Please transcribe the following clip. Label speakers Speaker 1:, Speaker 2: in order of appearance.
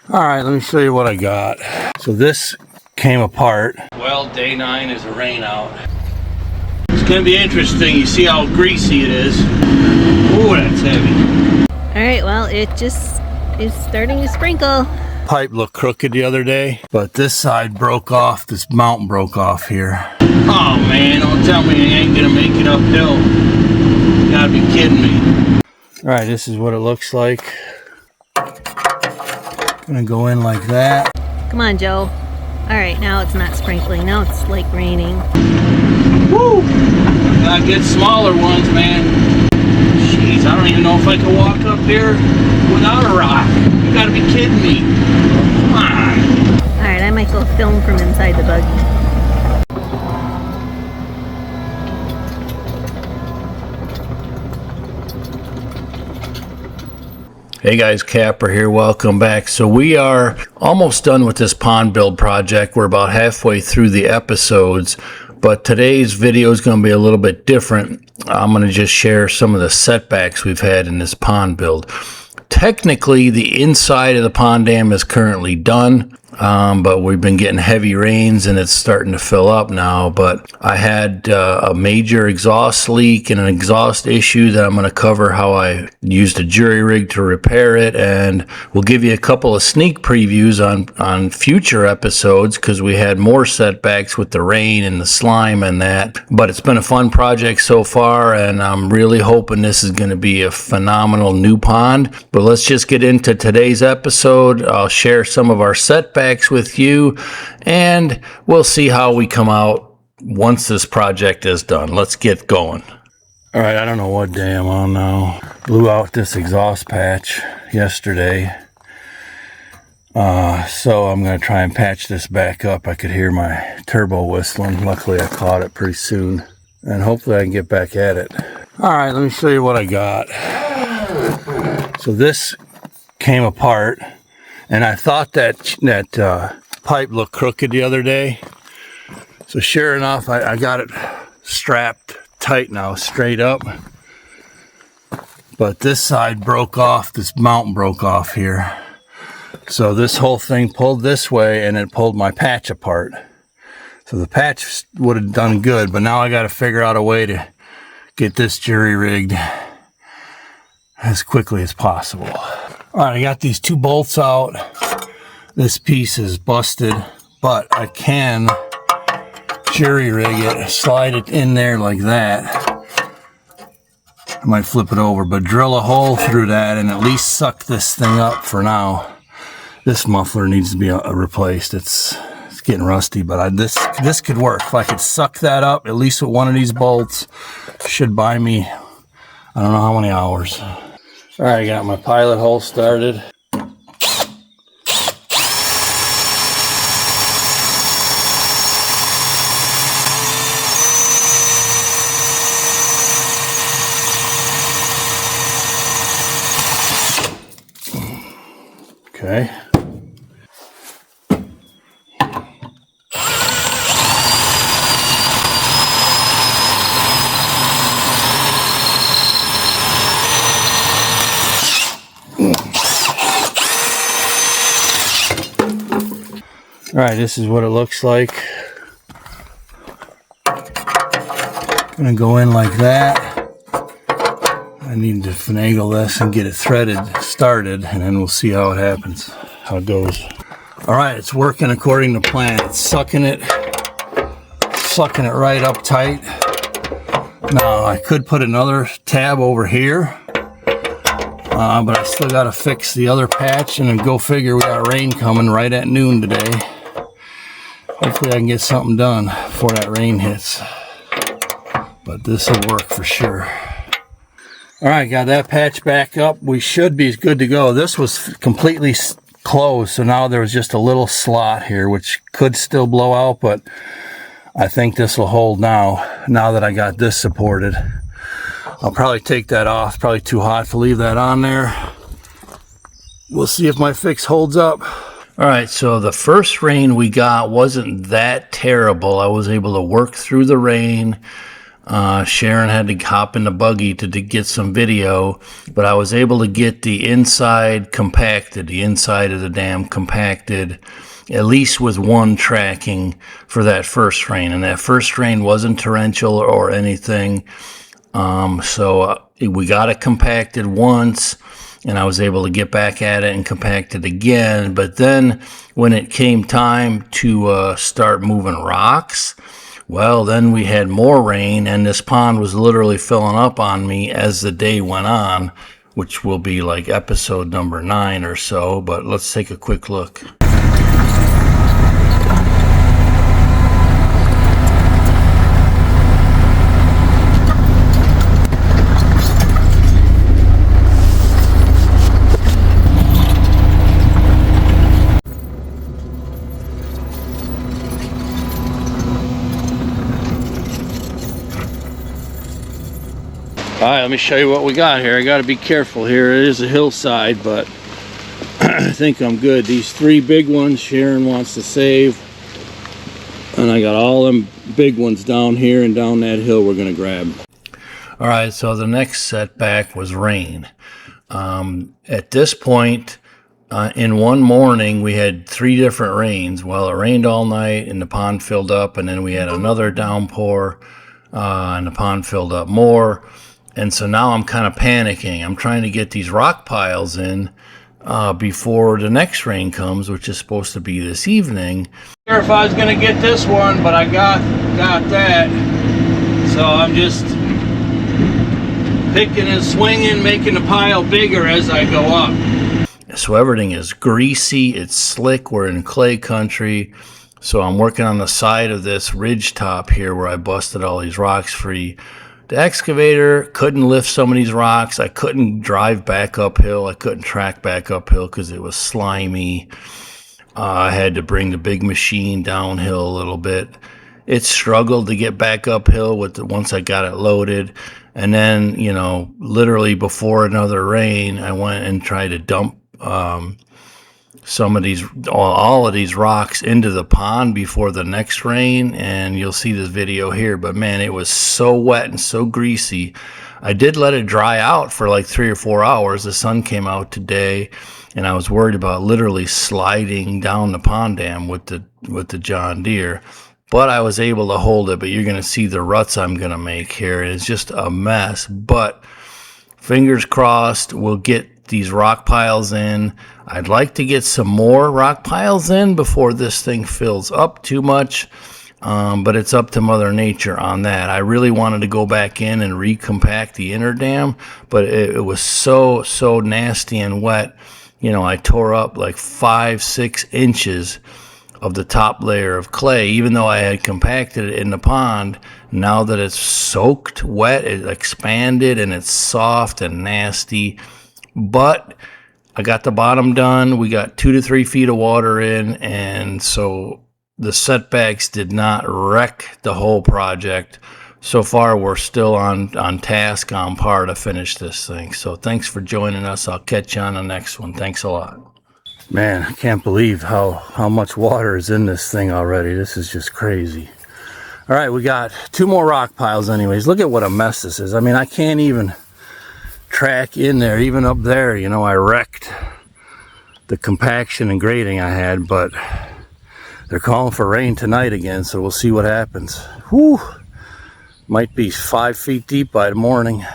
Speaker 1: All right, let me show you what I got. So this came apart. Well, day 9 is a rain out. It's gonna be interesting. You see how greasy it is. Ooh, that's heavy.
Speaker 2: All right, well, it just is starting to sprinkle.
Speaker 1: Pipe looked crooked the other day, but this side broke off. This mountain broke off here. Oh man, don't tell me I ain't gonna make it uphill. You gotta be kidding me. All right, this is what it looks like. Gonna go in like that.
Speaker 2: Come on, Joe. All right, now it's not sprinkling. Now it's like raining.
Speaker 1: Woo! Gotta get smaller ones, man. Jeez, I don't even know if I can walk up here without a rock. You gotta be kidding me. Come on.
Speaker 2: All right, I might go film from inside the buggy.
Speaker 1: Hey guys, Capper here, welcome back. So we are almost done with this pond build project. We're about halfway through the episodes, but today's video is going to be a little bit different. I'm going to just share some of the setbacks we've had in this pond build. Technically, the inside of the pond dam is currently done, but we've been getting heavy rains and it's starting to fill up now. But I had a major exhaust leak and an exhaust issue that I'm going to cover how I used a jury rig to repair it, and we'll give you a couple of sneak previews on future episodes because we had more setbacks with the rain and the slime and that. But it's been a fun project so far, and I'm really hoping this is going to be a phenomenal new pond. But let's just get into today's episode. I'll share some of our setbacks with you, and we'll see how we come out once this project is done. Let's get going. All right, I don't know what day I'm on now. Blew out this exhaust patch yesterday. So I'm going to try and patch this back up. I could hear my turbo whistling. Luckily, I caught it pretty soon, and hopefully I can get back at it. All right, let me show you what I got. So this came apart, and I thought that pipe looked crooked the other day. So sure enough, I got it strapped tight now, straight up. But this side broke off, this mountain broke off here. So this whole thing pulled this way, and it pulled my patch apart. So the patch would have done good, but now I got to figure out a way to get this jury rigged as quickly as possible. All right, I got these 2 bolts out. This piece is busted, but I can jury rig it, slide it in there like that. I might flip it over, but drill a hole through that and at least suck this thing up for now. This muffler needs to be replaced. It's getting rusty, but this could work. If I could suck that up, at least with one of these bolts, should buy me, I don't know how many hours. All right, I got my pilot hole started. Okay. All right, this is what it looks like. I'm gonna go in like that. I need to finagle this and get it threaded, started, and then we'll see how it happens, how it goes. All right, it's working according to plan. It's sucking it right up tight. Now, I could put another tab over here, but I still gotta fix the other patch, and then go figure we got rain coming right at noon today. Hopefully I can get something done before that rain hits, but this will work for sure. All right, got that patch back up. We should be good to go. This was completely closed, so now there's just a little slot here, which could still blow out, but I think this will hold now that I got this supported. I'll probably take that off. Probably too hot to leave that on there. We'll see if my fix holds up. All right, so the first rain we got wasn't that terrible. I was able to work through the rain. Sharon had to hop in the buggy to get some video, but I was able to get the inside compacted, the inside of the dam compacted, at least with one tracking for that first rain. And that first rain wasn't torrential or anything. So we got it compacted once, and I was able to get back at it and compact it again. But then when it came time to start moving rocks, well, then we had more rain, and this pond was literally filling up on me as the day went on, which will be like episode number 9 or so. But let's take a quick look. All right, let me show you what we got here. I got to be careful here. It is a hillside, but I think I'm good. These 3 big ones Sharon wants to save, and I got all them big ones down here and down that hill we're going to grab. All right, so the next setback was rain. At this point, in one morning, we had 3 different rains. Well, it rained all night, and the pond filled up, and then we had another downpour, and the pond filled up more. And so now I'm kind of panicking. I'm trying to get these rock piles in before the next rain comes, which is supposed to be this evening. Sure if I was going to get this one, but I got that. So I'm just picking and swinging, making the pile bigger as I go up. So everything is greasy. It's slick. We're in clay country. So I'm working on the side of this ridge top here where I busted all these rocks free. The excavator couldn't lift some of these rocks. I couldn't drive back uphill. I couldn't track back uphill because it was slimy. I had to bring the big machine downhill a little bit. It struggled to get back uphill once I got it loaded. And then, you know, literally before another rain, I went and tried to dump some of these, all of these rocks into the pond before the next rain, and you'll see this video here. But man, it was so wet and so greasy. I did let it dry out for like 3 or 4 hours. The sun came out today, and I was worried about literally sliding down the pond dam with the John Deere, but I was able to hold it. But you're going to see the ruts I'm going to make here. It's just a mess, but fingers crossed we'll get these rock piles in. I'd like to get some more rock piles in before this thing fills up too much, but it's up to Mother Nature on that. I really wanted to go back in and recompact the inner dam, but it was so nasty and wet. You know, I tore up like 5-6 inches of the top layer of clay, even though I had compacted it in the pond. Now that it's soaked wet, it expanded and it's soft and nasty. But I got the bottom done. We got 2 to 3 feet of water in, and so the setbacks did not wreck the whole project. So far, we're still on task, on par to finish this thing. So thanks for joining us. I'll catch you on the next one. Thanks a lot. Man, I can't believe how much water is in this thing already. This is just crazy. All right, we got 2 more rock piles anyways. Look at what a mess this is. I mean, I can't even track in there, even up there. You know, I wrecked the compaction and grading I had, but they're calling for rain tonight again, so we'll see what happens. Whew, might be 5 feet deep by the morning.